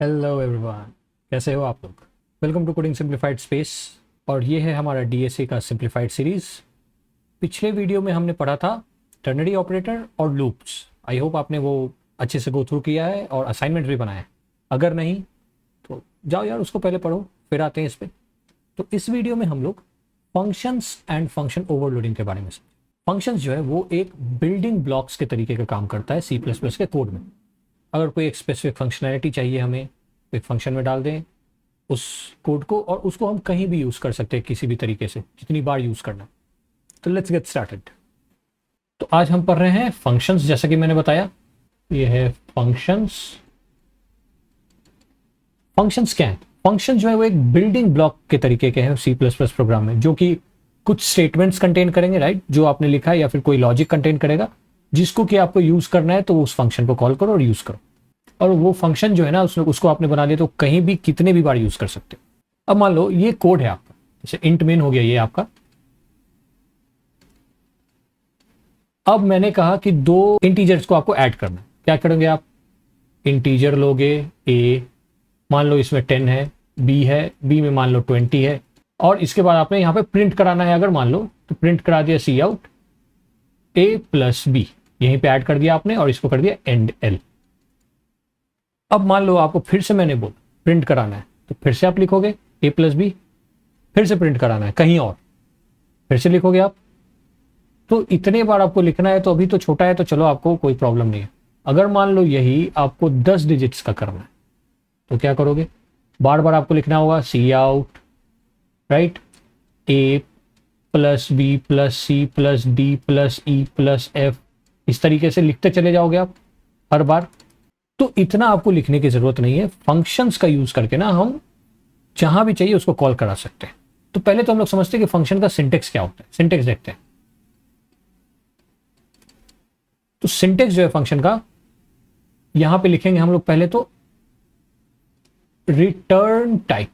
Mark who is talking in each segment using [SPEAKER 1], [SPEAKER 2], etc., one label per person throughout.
[SPEAKER 1] Hello everyone, कैसे हो आप लोग। Welcome to coding simplified space. और ये है हमारा डीएसए का सिंप्लीफाइड सीरीज। पिछले वीडियो में हमने पढ़ा था टर्नरी ऑपरेटर और लूप्स। आई होप आपने वो अच्छे से गो थ्रू किया है और असाइनमेंट भी बनाया है। अगर नहीं तो जाओ यार उसको पहले पढ़ो, फिर आते हैं इस पे। तो इस वीडियो में हम लोग फंक्शंस एंड फंक्शन ओवरलोडिंग के बारे में समझें। फंक्शंस जो है वो एक बिल्डिंग ब्लॉक्स के तरीके का काम करता है सी प्लस प्लस के कोड में। अगर कोई एक स्पेसिफिक फंक्शनैलिटी चाहिए हमें, एक फंक्शन में डाल दें उस कोड को, और उसको हम कहीं भी यूज़ कर सकते हैं किसी भी तरीके से, जितनी बार यूज़ करना। तो लेट्स गेट स्टार्टेड। तो आज हम पढ़ रहे हैं फंक्शंस, जैसा कि मैंने बताया ये है फंक्शंस। फंक्शंस क्या है? फंक्शन जो है वो एक बिल्डिंग ब्लॉक के तरीके के हैं सी प्लस प्लस प्रोग्राम में, जो कि कुछ स्टेटमेंट्स कंटेन करेंगे, राइट, जो आपने लिखा है, या फिर कोई लॉजिक कंटेन करेगा जिसको कि आपको यूज़ करना है। तो उस फंक्शन को कॉल करो और यूज़ करो, और वो फंक्शन जो है ना उसको आपने बना लिया तो कहीं भी कितने भी बार यूज कर सकते हो। अब मान लो ये कोड है आपका, जैसे इंट मेन हो गया ये आपका। अब मैंने कहा कि दो इंटीजर्स को आपको ऐड करना है। क्या करेंगे आप? इंटीजर लोगे ए, मान लो इसमें 10 है, बी है, बी में मान लो 20 है, और इसके बाद आपने यहां पे प्रिंट कराना है। अगर मान लो तो प्रिंट करा दिया सी आउट ए प्लस बी, यहीं पे ऐड कर दिया आपने और इसको कर दिया एंड एल। अब मान लो आपको फिर से मैंने बोला प्रिंट कराना है, तो फिर से आप लिखोगे ए प्लस बी, फिर से प्रिंट कराना है कहीं और, फिर से लिखोगे आप। तो इतने बार आपको लिखना है, तो अभी तो छोटा है तो चलो आपको कोई प्रॉब्लम नहीं है। अगर मान लो यही आपको 10 डिजिट्स का करना है तो क्या करोगे? बार बार आपको लिखना होगा C out, right, A plus B plus C plus D plus E plus F, इस तरीके से लिखते चले जाओगे आप हर बार। तो इतना आपको लिखने की जरूरत नहीं है। फंक्शंस का यूज करके ना हम जहां भी चाहिए उसको कॉल करा सकते हैं। तो पहले तो हम लोग समझते हैं कि फंक्शन का सिंटेक्स क्या होता है। सिंटेक्स देखते हैं। तो सिंटेक्स जो है फंक्शन का, यहां पे लिखेंगे हम लोग पहले तो रिटर्न टाइप।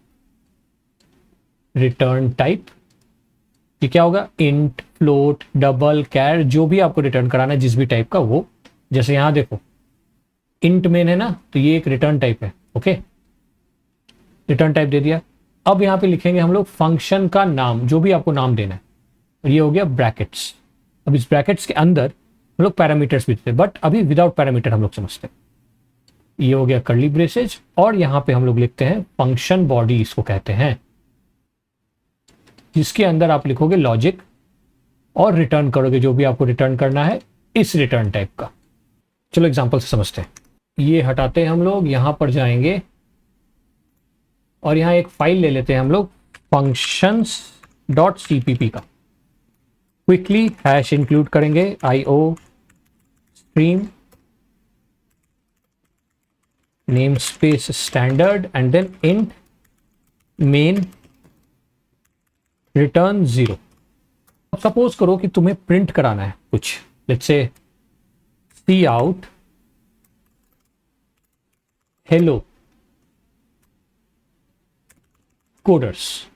[SPEAKER 1] रिटर्न टाइप ये क्या होगा? इंट, फ्लोट, डबल, कैर, जो भी आपको रिटर्न कराना है जिस भी टाइप का वो। जैसे यहां देखो इंट मेन है ना, तो ये एक रिटर्न टाइप है। ओके, रिटर्न टाइप दे दिया। अब यहां पे लिखेंगे हम लोग फंक्शन का नाम, जो भी आपको नाम देना है। और ये हो गया ब्रैकेट्स। अब इस ब्रैकेट्स के अंदर हम लोग पैरामीटर्स भी देते हैं, बट अभी विदाउट पैरामीटर हम लोग समझते हैं। ये हो गया कर्ली ब्रेसेज, और यहां पे हम लोग लिखते हैं फंक्शन बॉडी, इसको कहते हैं, जिसके अंदर आप लिखोगे लॉजिक और रिटर्न करोगे जो भी आपको रिटर्न करना है इस रिटर्न टाइप का। चलो एग्जांपल से समझते हैं। ये हटाते हैं हम लोग, यहां पर जाएंगे और यहां एक फाइल ले लेते हैं हम लोग functions.cpp का। क्विकली हैश इंक्लूड करेंगे IO stream name space standard and then int main return 0। अब सपोज करो कि तुम्हें प्रिंट कराना है कुछ, let's say C out hello coders.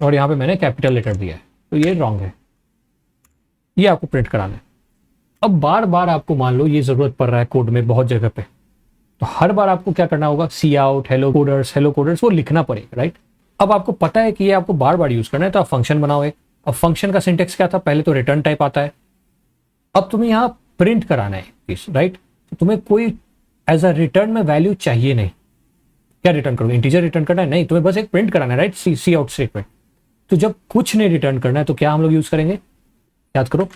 [SPEAKER 1] और यहां पे मैंने कैपिटल लेटर दिया है, तो ये रॉन्ग है, ये आपको प्रिंट कराना है। अब बार बार आपको मान लो ये जरूरत पड़ रहा है कोड में बहुत जगह पे, तो हर बार आपको क्या करना होगा? सी आउट हेलो कोडर्स वो लिखना पड़ेगा, राइट। अब आपको पता है कि ये आपको बार बार यूज करना है, तो आप फंक्शन बनाओगे। अब फंक्शन का सिंटेक्स क्या था? पहले तो रिटर्न टाइप आता है। अब तुम्हें यहां प्रिंट कराना है, राइट। तो तुम्हें कोई एज अ रिटर्न में वैल्यू चाहिए नहीं। क्या रिटर्न करोगे? इंटीजर रिटर्न करना है? नहीं, तुम्हें बस एक प्रिंट कराना है, राइट, सी आउट स्टेटमेंट। तो जब कुछ नहीं रिटर्न करना है तो क्या हम लोग यूज करेंगे? याद करो,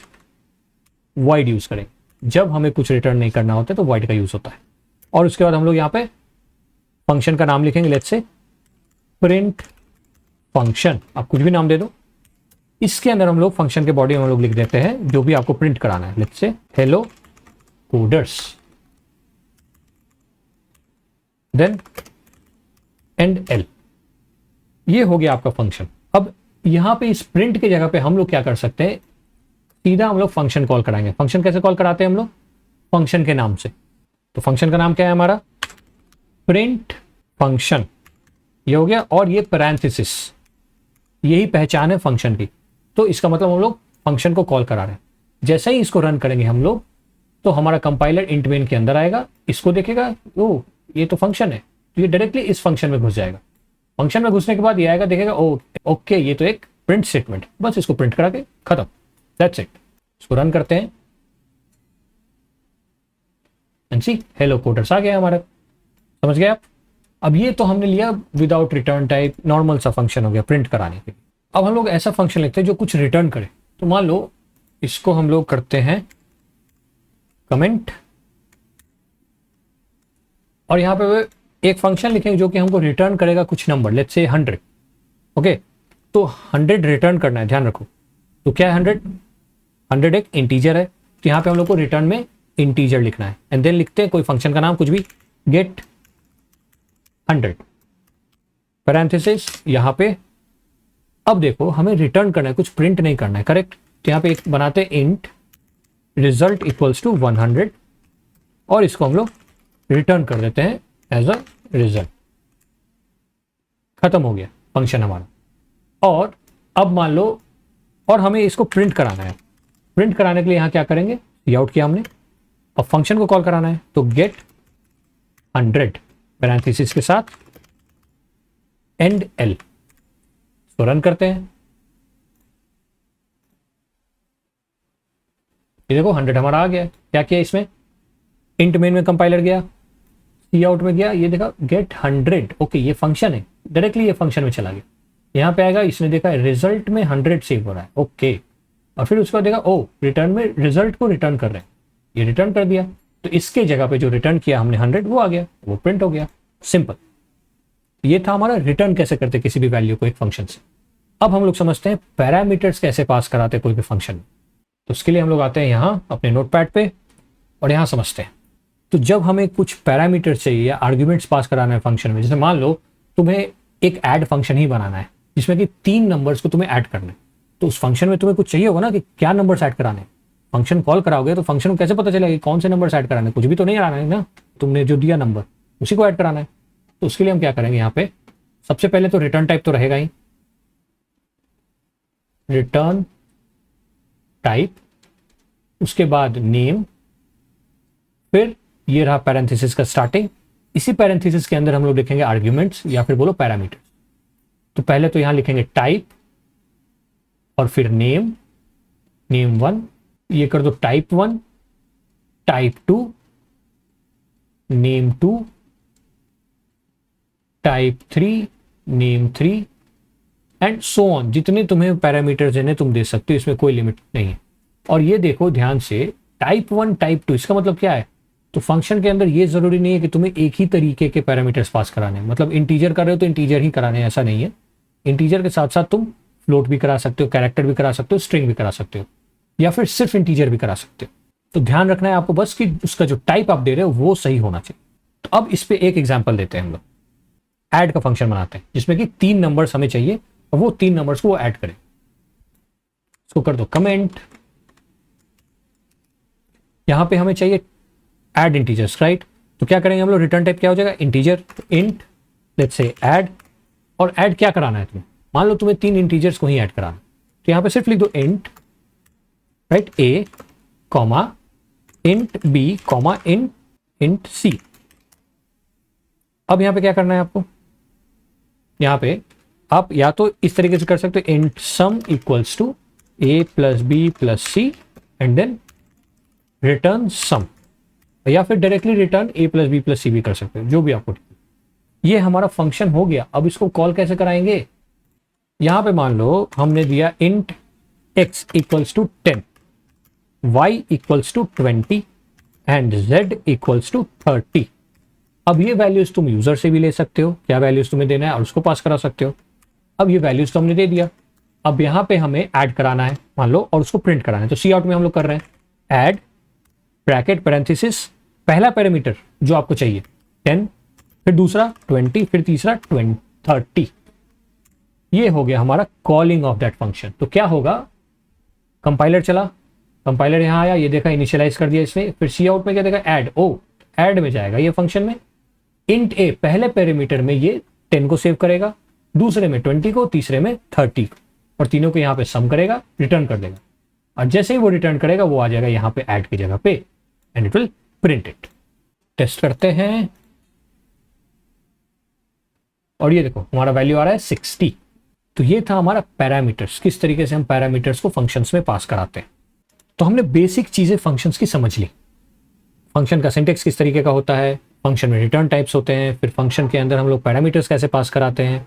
[SPEAKER 1] वाइड यूज करेंगे। जब हमें कुछ रिटर्न नहीं करना होता है तो वाइड का यूज होता है। और उसके बाद हम लोग यहाँ पे फंक्शन का नाम लिखेंगे, लेट्स से प्रिंट फंक्शन, आप कुछ भी नाम दे दो। इसके अंदर हम लोग फंक्शन के बॉडी में हम लोग लिख देते हैं जो भी आपको प्रिंट कराना है, let's say hello coders, then end L. ये हो गया आपका फंक्शन। अब यहां पे इस प्रिंट की जगह पे हम लोग क्या कर सकते हैं? सीधा हम लोग फंक्शन कॉल कराएंगे। फंक्शन कैसे कॉल कराते हैं हम लोग? फंक्शन के नाम से। तो फंक्शन का नाम क्या है हमारा? Print function. ये हो गया, और ये पैरेंथेसिस, यही पहचान है फंक्शन की। तो इसका मतलब हम लोग फंक्शन को कॉल करा रहे हैं। जैसे ही इसको रन करेंगे हम लोग तो हमारा कंपाइलर इंट मेन के अंदर आएगा, इसको देखेगा, ओ ये तो फंक्शन है, तो ये डायरेक्टली इस फंक्शन में घुस जाएगा। फंक्शन में घुसने के बाद ये आएगा, देखेगा ओ ओके ये तो एक प्रिंट स्टेटमेंट, बस इसको प्रिंट करा के खत्म, दैट्स इट। इसको रन करते हैं एंड सी हेलो कोडर्स आ गया हमारा, समझ गए आप। अब ये तो हमने लिया विदाउट रिटर्न टाइप, नॉर्मल सा फंक्शन हो गया प्रिंट कराने के लिए। अब हम लोग ऐसा फंक्शन लिखते हैं जो कुछ रिटर्न करे। तो मान लो इसको हम लोग करते हैं कमेंट, और यहां पे एक फंक्शन लिखेंगे जो कि हमको रिटर्न करेगा कुछ नंबर, लेट्स से 100। ओके, तो 100 रिटर्न करना है, ध्यान रखो। तो क्या है 100 एक इंटीजर है, तो यहां पे हम लोग को रिटर्न में इंटीजर लिखना है एंड देन लिखते हैं कोई फंक्शन का नाम कुछ भी, गेट 100 पैरेंथेसिस यहां पे। अब देखो हमें रिटर्न करना है, कुछ प्रिंट नहीं करना है, करेक्ट। तो यहां पे एक बनाते हैं इंट रिजल्ट इक्वल्स टू 100 और इसको हम लोग रिटर्न कर देते हैं एज अ रिजल्ट। खत्म हो गया फंक्शन हमारा। और अब मान लो और हमें इसको प्रिंट कराना है, प्रिंट कराने के लिए यहां क्या करेंगे, सी आउट किया हमने, अब फंक्शन को कॉल कराना है, तो गेट 100 पैरेंथेसिस के साथ एंड एल। तो रन करते हैं, ये देखो 100 हमारा आ गया। क्या किया इसमें, इंट मेन में कंपाइलर गया, सी आउट में गया, ये देखा गेट 100, ओके ये फंक्शन है, डायरेक्टली ये फंक्शन में चला गया। यहां पे आएगा, इसने देखा रिजल्ट में 100 सेव हो रहा है, ओके, और फिर उसको देखा ओ रिटर्न में रिजल्ट को रिटर्न कर रहे हैं, ये रिटर्न कर दिया। तो इसके जगह पे जो रिटर्न किया हमने 100 वो आ गया, वो प्रिंट हो गया, सिंपल। ये था हमारा रिटर्न कैसे करते किसी भी वैल्यू को एक फंक्शन से। अब हम लोग समझते हैं पैरामीटर्स कैसे पास कराते कोई भी फंक्शन में। तो उसके लिए हम लोग आते हैं यहाँ अपने नोटपैड पे और यहाँ समझते हैं। तो जब हमें कुछ पैरामीटर चाहिए या आर्ग्यूमेंट्स पास कराना है फंक्शन में, जैसे मान लो तुम्हें एक ऐड फंक्शन ही बनाना है जिसमें कि 3 नंबर्स को तुम्हें ऐड करना है, तो उस फंक्शन में तुम्हें कुछ चाहिए होगा ना कि क्या नंबर्स ऐड कराने हैं। फंक्शन कॉल कराओगे तो फंक्शन को कैसे पता चलेगा कि कौन से नंबर्स ऐड कराने, कुछ भी तो नहीं कराना है ना, तुमने जो दिया नंबर उसी को ऐड कराना है। तो उसके लिए हम क्या करेंगे, यहाँ पे सबसे पहले तो रिटर्न टाइप तो रहेगा ही, रिटर्न टाइप, उसके बाद नेम, फिर ये रहा पैरेंथेसिस का स्टार्टिंग। इसी पैरेंथेसिस के अंदर हम लोग लिखेंगे आर्ग्यूमेंट्स या फिर बोलो पैरामीटर्स। तो पहले तो यहां लिखेंगे टाइप और फिर नेम, नेम 1, ये कर दो type 1, type 2, name 2, type 3, name 3 and so on. जितने तुम्हें पैरामीटर्स देने तुम दे सकते हो, इसमें कोई लिमिट नहीं है। और ये देखो ध्यान से, टाइप 1 टाइप 2 इसका मतलब क्या है, तो फंक्शन के अंदर ये जरूरी नहीं है कि तुम्हें एक ही तरीके के पैरामीटर्स पास कराने हैं। मतलब इंटीजर कर रहे हो तो इंटीजर ही कराने हैं, ऐसा नहीं है। इंटीजर के साथ साथ तुम फ्लोट भी करा सकते हो, कैरेक्टर भी करा सकते हो, स्ट्रिंग भी करा सकते हो, या फिर सिर्फ इंटीजर भी करा सकते हो। तो ध्यान रखना है आपको बस कि उसका जो टाइप आप दे रहे हो वो सही होना चाहिए। तो अब इस पे एक एग्जाम्पल देते हैं हम लोग, ऐड का फंक्शन बनाते हैं जिसमें कि 3 नंबर्स हमें चाहिए और वो 3 नंबर्स को वो ऐड करें। इसको कर दो कमेंट, यहां पे हमें चाहिए ऐड इंटीजर्स, राइट। तो क्या करेंगे हम लोग, रिटर्न टाइप क्या हो जाएगा, integer, int let's say add. और ऐड क्या कराना है तुम्हें, मान लो तुम्हें 3 इंटीजर्स को ही ऐड कराना, तो यहां पे सिर्फ लिख दो int, right, A comma int B comma int C. अब यहां पे क्या करना है आपको, यहां पे आप या तो इस तरीके से कर सकते हो, int sum equals to A plus B plus C and then return sum, या फिर directly return A plus B plus C भी कर सकते हो, जो भी आपको। ये हमारा फंक्शन हो गया। अब इसको कॉल कैसे कराएंगे, यहां पे मान लो हमने दिया int x equals to 10, y equals to 20 and z equals to 30। अब ये वैल्यूज तुम यूजर से भी ले सकते हो, क्या वैल्यूज तुम्हें देना है और उसको पास करा सकते हो। अब ये वैल्यूज तो हमने दे दिया, अब यहां पे हमें ऐड कराना है मान लो और उसको प्रिंट कराना है। तो सी आउट में हम लोग कर रहे हैं ऐड ब्रैकेट पैरेंथेसिस, पहला पैरामीटर जो आपको चाहिए 10, फिर दूसरा 20, फिर तीसरा 30। ये हो गया हमारा कॉलिंग ऑफ दैट फंक्शन। तो क्या होगा, कंपाइलर चला, कंपाइलर यहां आया, ये देखा इनिशियलाइज कर दिया इसने, फिर सी आउट में क्या देखा ऐड, ओ ऐड में जाएगा ये फंक्शन में, इंट ए पहले पैरामीटर में ये 10 को सेव करेगा, दूसरे में 20 को, तीसरे में 30 को, और तीनों को यहां पे सम करेगा, रिटर्न कर देगा। और जैसे ही वो रिटर्न करेगा वो आ जाएगा यहाँ पे ऐड की जगह पे। And it will print it. Test करते हैं और ये देखो हमारा वैल्यू आ रहा है 60। तो ये था हमारा पैरामीटर्स, किस तरीके से हम पैरामीटर्स को फंक्शंस में पास कराते हैं। तो हमने बेसिक चीजें फंक्शंस की समझ ली। फंक्शन का सिंटेक्स किस तरीके का होता है, फंक्शन में रिटर्न टाइप्स होते हैं, फिर फंक्शन के अंदर हम लोग पैरामीटर्स कैसे पास कराते हैं।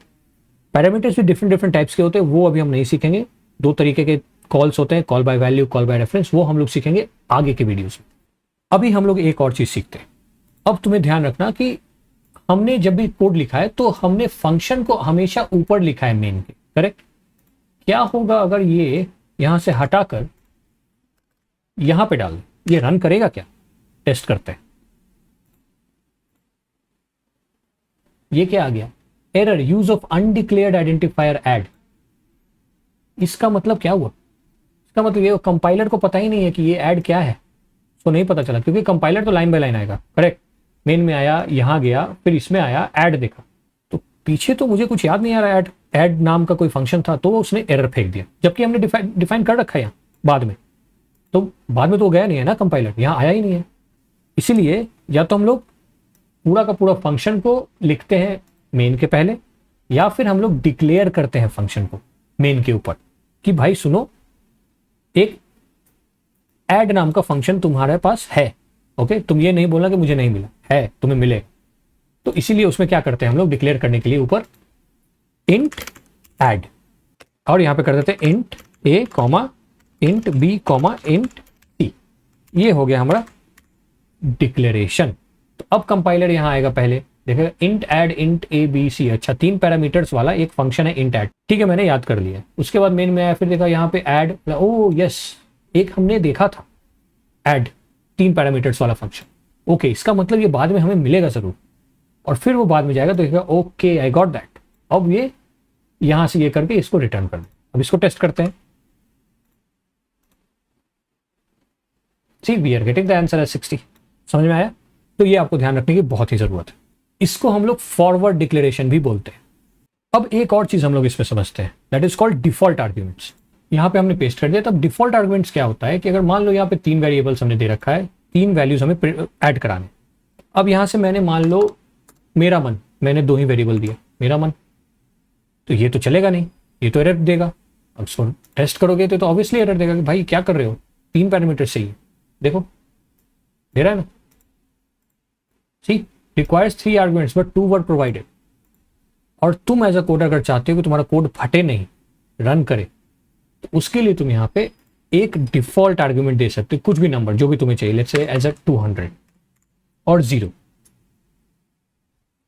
[SPEAKER 1] पैरामीटर्स भी डिफरेंट डिफरेंट टाइप्स के होते हैं, वो अभी हम नहीं सीखेंगे। दो तरीके के कॉल्स होते हैं, call by value, call by reference, वो हम लोग सीखेंगे आगे के वीडियोस में। अभी हम लोग एक और चीज सीखते हैं। अब तुम्हें ध्यान रखना कि हमने जब भी कोड लिखा है तो हमने फंक्शन को हमेशा ऊपर लिखा है मेन के, करेक्ट। क्या होगा अगर ये यहां से हटाकर यहां पे डाल, ये रन करेगा क्या? टेस्ट करते हैं। ये क्या आ गया? Error, use of undeclared identifier add. इसका मतलब क्या हुआ? इसका मतलब ये कंपाइलर को पता ही नहीं है कि ये ऐड क्या है, उसको नहीं पता चला, क्योंकि कंपाइलर तो लाइन बाय लाइन आएगा, करेक्ट। मेन में आया, यहां गया, फिर इसमें आया, ऐड देखा, तो पीछे तो मुझे कुछ याद नहीं आ रहा। ऐड नाम का कोई फंक्शन था तो उसने एरर फेंक दिया, जबकि हमने डिफाइन कर रखा है यहाँ बाद में। तो बाद में तो गया नहीं है ना कंपाइलर, यहाँ आया ही नहीं है। इसीलिए या तो हम लोग पूरा का पूरा फंक्शन को लिखते हैं मेन के पहले, या फिर हम लोग डिक्लेयर करते हैं फंक्शन को मेन के ऊपर कि भाई सुनो, एक ऐड नाम का फंक्शन तुम्हारे पास है, ओके। तुम ये नहीं बोलना कि मुझे नहीं मिला है, तुम्हें मिले। तो इसीलिए उसमें क्या करते हैं हम लोग, डिक्लेयर करने के लिए ऊपर इंट ऐड, और यहां पे कर देते हैं int A comma int B comma int C. ये हो गया हमारा डिक्लेरेशन। तो अब कंपाइलर यहां आएगा, पहले देखेगा int add int A B C. अच्छा, 3 पैरामीटर्स वाला एक फंक्शन है इंट ऐड, ठीक है, मैंने याद कर लिया। उसके बाद मेन में आया, फिर देखा यहाँ पे ऐड, ओ यस, एक हमने देखा था ऐड 3 पैरामीटर्स वाला फंक्शन, ओके। इसका मतलब ये बाद में हमें मिलेगा जरूर, और फिर वो बाद में जाएगा तो देखेगा ओके आई गॉट दैट। अब ये यहां से ये करके इसको रिटर्न कर दे। अब इसको टेस्ट करते हैं। See we are getting the answer as 60। समझ में आया? तो ये आपको ध्यान रखने की बहुत ही जरूरत है। इसको हम लोग फॉरवर्ड डिक्लेरेशन भी बोलते हैं। अब एक और चीज हम लोग इसमें समझते हैं, that is called default arguments. यहां पे हमने पेस्ट कर दिया। तब डिफॉल्ट आर्ग्यूमेंट्स क्या होता है कि अगर मान लो यहाँ पे 3 वेरिएबल्स हमने दे रखा है, 3 वैल्यूज हमें ऐड कराने। अब यहां से मैंने मान लो मेरा मन, मैंने 2 ही वेरिएबल दिए, मेरा मन, तो ये तो चलेगा नहीं, ये तो एरर देगा। अब इसको टेस्ट करोगे तो ऑब्वियसली एरर देगा कि भाई क्या कर रहे हो, 3 पैरामीटर चाहिए। देखो दे रहा है ना, C requires 3 arguments but 2 were provided. और तुम एज अ कोडर अगर चाहते हो कि तुम्हारा कोड फटे नहीं, रन करे, तो उसके लिए तुम यहाँ पे एक डिफॉल्ट आर्ग्यूमेंट दे सकते हो, कुछ भी नंबर जो भी तुम्हें चाहिए, लेट्स से एज अ 200 और 0।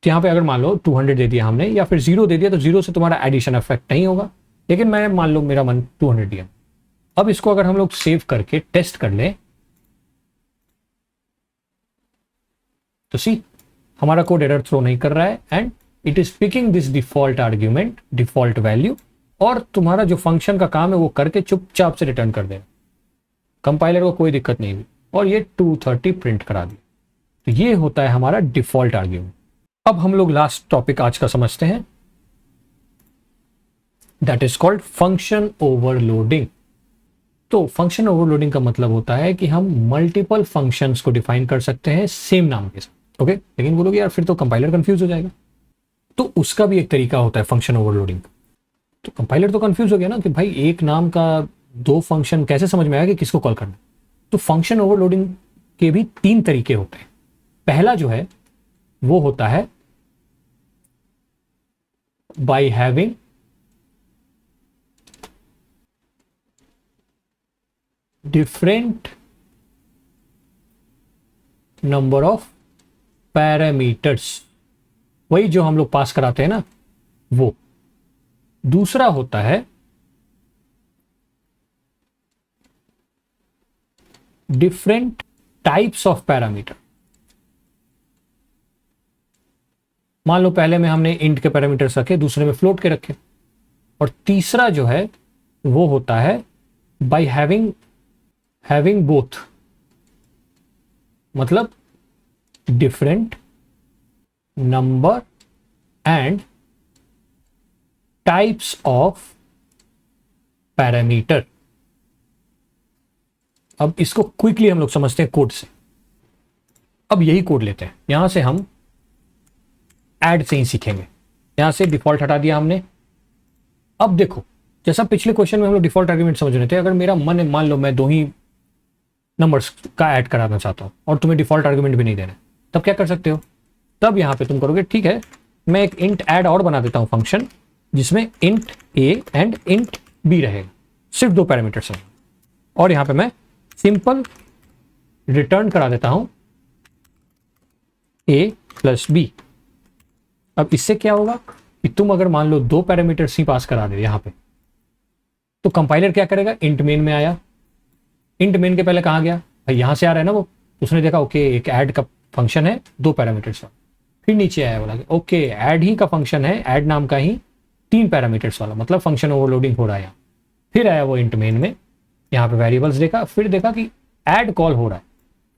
[SPEAKER 1] तो यहाँ पे अगर मान लो 200 दे दिया हमने, या फिर 0 दे दिया, तो 0 से तुम्हारा एडिशन इफेक्ट नहीं होगा। लेकिन मैं मान लो मेरा मन 200 दिया। अब इसको अगर हम लोग सेव करके टेस्ट कर ले, तो सी हमारा कोड एरर थ्रो नहीं कर रहा है, and it is picking this default argument, default value, और तुम्हारा जो फंक्शन का काम है वो करके चुपचाप से रिटर्न कर देना। कंपाइलर को कोई दिक्कत नहीं हुई, और ये 230 प्रिंट करा दिया। तो ये होता है हमारा डिफॉल्ट आर्ग्यूमेंट। अब हम लोग लास्ट टॉपिक आज का समझते हैं, that is called function overloading. तो फंक्शन ओवरलोडिंग का मतलब होता है कि हम मल्टीपल फंक्शंस को डिफाइन कर सकते हैं सेम नाम के साथ, ओके। लेकिन बोलोगे यार फिर तो कंपाइलर कंफ्यूज हो जाएगा, तो उसका भी एक तरीका होता है फंक्शन ओवरलोडिंग। तो कंपाइलर तो कंफ्यूज हो गया ना कि भाई एक नाम का 2 फंक्शन कैसे समझ में आया कि किसको कॉल करना है। तो फंक्शन ओवरलोडिंग के भी 3 तरीके होते हैं। पहला जो है वो होता है by having different number of parameters, वही जो हम लोग पास कराते हैं ना वो। दूसरा होता है डिफरेंट टाइप्स ऑफ पैरामीटर। मान लो पहले में हमने इंट के पैरामीटर्स रखे, दूसरे में फ्लोट के रखे। और तीसरा जो है वो होता है बाय हैविंग बोथ, मतलब different number and types of parameter. अब इसको क्विकली हम लोग समझते हैं कोड से। अब यही कोड लेते हैं, यहां से हम ऐड से ही सीखेंगे। यहां से डिफॉल्ट हटा दिया हमने। अब देखो, जैसा पिछले क्वेश्चन में हम लोग डिफॉल्ट आर्ग्यूमेंट समझ रहे थे, अगर मेरा मन है, मान लो मैं 2 ही नंबर्स का ऐड कराना चाहता हूं और तुम्हें डिफॉल्ट आर्ग्यूमेंट भी नहीं देना, तब क्या कर सकते हो? तब यहां पे तुम करोगे, ठीक है, मैं एक इंट ऐड और बना देता हूं फंक्शन, जिसमें int A and int B रहेगा, सिर्फ 2 पैरामीटर्स हैं। और यहां पे मैं सिंपल रिटर्न करा देता हूं ए प्लस बी। अब इससे क्या होगा कि तुम अगर मान लो 2 पैरामीटर्स ही पास करा दे यहां पे, तो कंपाइलर क्या करेगा, इंट मेन में आया, इंट मेन के पहले कहां गया भाई, यहां से आ रहा है ना वो, उसने देखा ओके एक ऐड का फंक्शन है 2 पैरामीटर्स का, फिर नीचे आया, बोला ओके ऐड ही का फंक्शन है, ऐड नाम का ही 3 पैरामीटर्स वाला, मतलब फंक्शन ओवरलोडिंग हो रहा है यहाँ। फिर आया वो इंट मेन में, यहाँ पे वेरिएबल्स देखा, फिर देखा कि ऐड कॉल हो रहा है,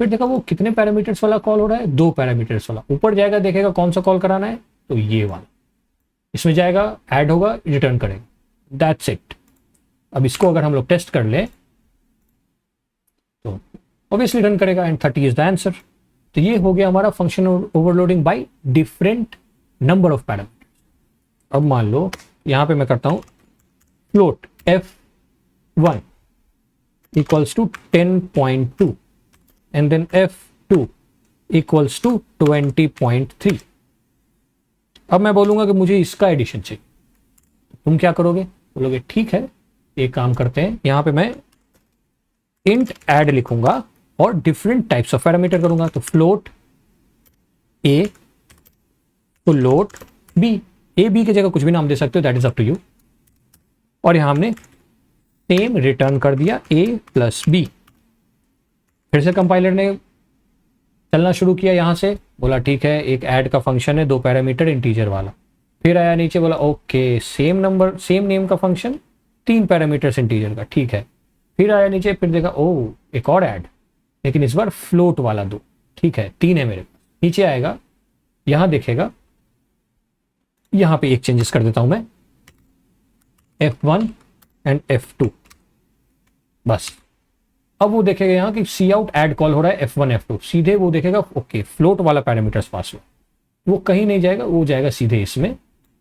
[SPEAKER 1] फिर देखा वो कितने पैरामीटर्स वाला कॉल हो रहा है, 2 पैरामीटर्स वाला। ऊपर जाएगा, देखेगा कौन सा कॉल कराना है, तो ये वाला, इसमें जाएगा, ऐड होगा, रिटर्न करेगा, दैट्स इट। अब इसको अगर हम लोग टेस्ट कर ले तो ऑब्वियसली रन करेगा एंड 30 इज द आंसर। तो ये हो गया हमारा function overloading by different number of parameters. अब मान लो यहां पे मैं करता हूं float f1 equals to 10.2 and then f2 equals to 20.3। अब मैं बोलूंगा कि मुझे इसका एडिशन चाहिए, तुम क्या करोगे, बोलोगे ठीक है एक काम करते हैं, यहां पे मैं इंट ऐड लिखूंगा और डिफरेंट टाइप्स ऑफ पैरामीटर करूंगा। तो float A, float B, A B की जगह कुछ भी नाम दे सकते हो, that is up to you. और यहां हमने सेम रिटर्न कर दिया ए प्लस बी। फिर से कंपाइलर ने चलना शुरू किया, यहां से बोला ठीक है एक ऐड का फंक्शन है 2 पैरामीटर इंटीजर वाला। फिर आया नीचे, बोला okay same number same name का फंक्शन 3 पैरामीटर्स इंटीजर का, ठीक है। फिर आया नीचे, फिर देखा ओ एक और ऐड, लेकिन इस बार फ्लोट वाला 2, ठीक है 3 है मेरे पास। नीचे आएगा, यहां देखेगा, यहां पे एक चेंजेस कर देता हूं मैं, f1 एंड f2, बस। अब वो देखेगा यहां कि सी आउट ऐड कॉल हो रहा है f1 f2, सीधे वो देखेगा ओके फ्लोट वाला पैरामीटर्स पास हुआ, वो कहीं नहीं जाएगा, वो जाएगा सीधे इसमें,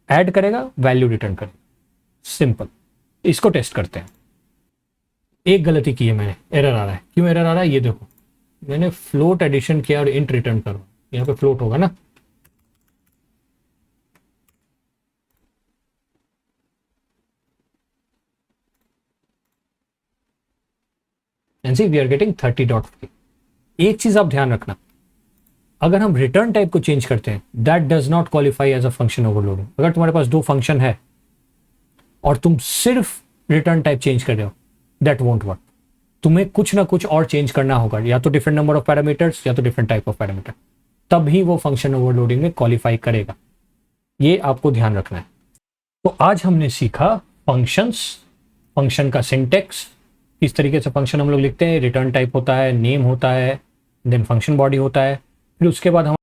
[SPEAKER 1] ऐड करेगा, वैल्यू रिटर्न करेगा, सिंपल। इसको टेस्ट करते हैं। एक गलती की है मैंने, एरर आ रहा है, क्यों एरर आ रहा है ये देखो, मैंने फ्लोट एडिशन किया और इंट रिटर्न करो, यहां पे फ्लोट होगा ना, and see we are getting 30.3। एक चीज आप ध्यान रखना, अगर हम रिटर्न टाइप को चेंज करते हैं that does not qualify as a function overloading. अगर तुम्हारे पास 2 फंक्शन है और तुम सिर्फ रिटर्न टाइप चेंज कर रहे हो, दैट वोंट वर्क। तुम्हें कुछ ना कुछ और चेंज करना होगा, या तो डिफरेंट नंबर ऑफ पैरामीटर्स या तो डिफरेंट टाइप ऑफ पैरामीटर, तब ही वो फंक्शन ओवरलोडिंग में क्वालिफाई करेगा। ये आपको ध्यान रखना है। तो आज हमने सीखा फंक्शंस, फंक्शन का सिंटेक्स, किस तरीके से फंक्शन हम लोग लिखते हैं, रिटर्न टाइप होता है, नेम होता है, देन फंक्शन बॉडी होता है, फिर उसके बाद हम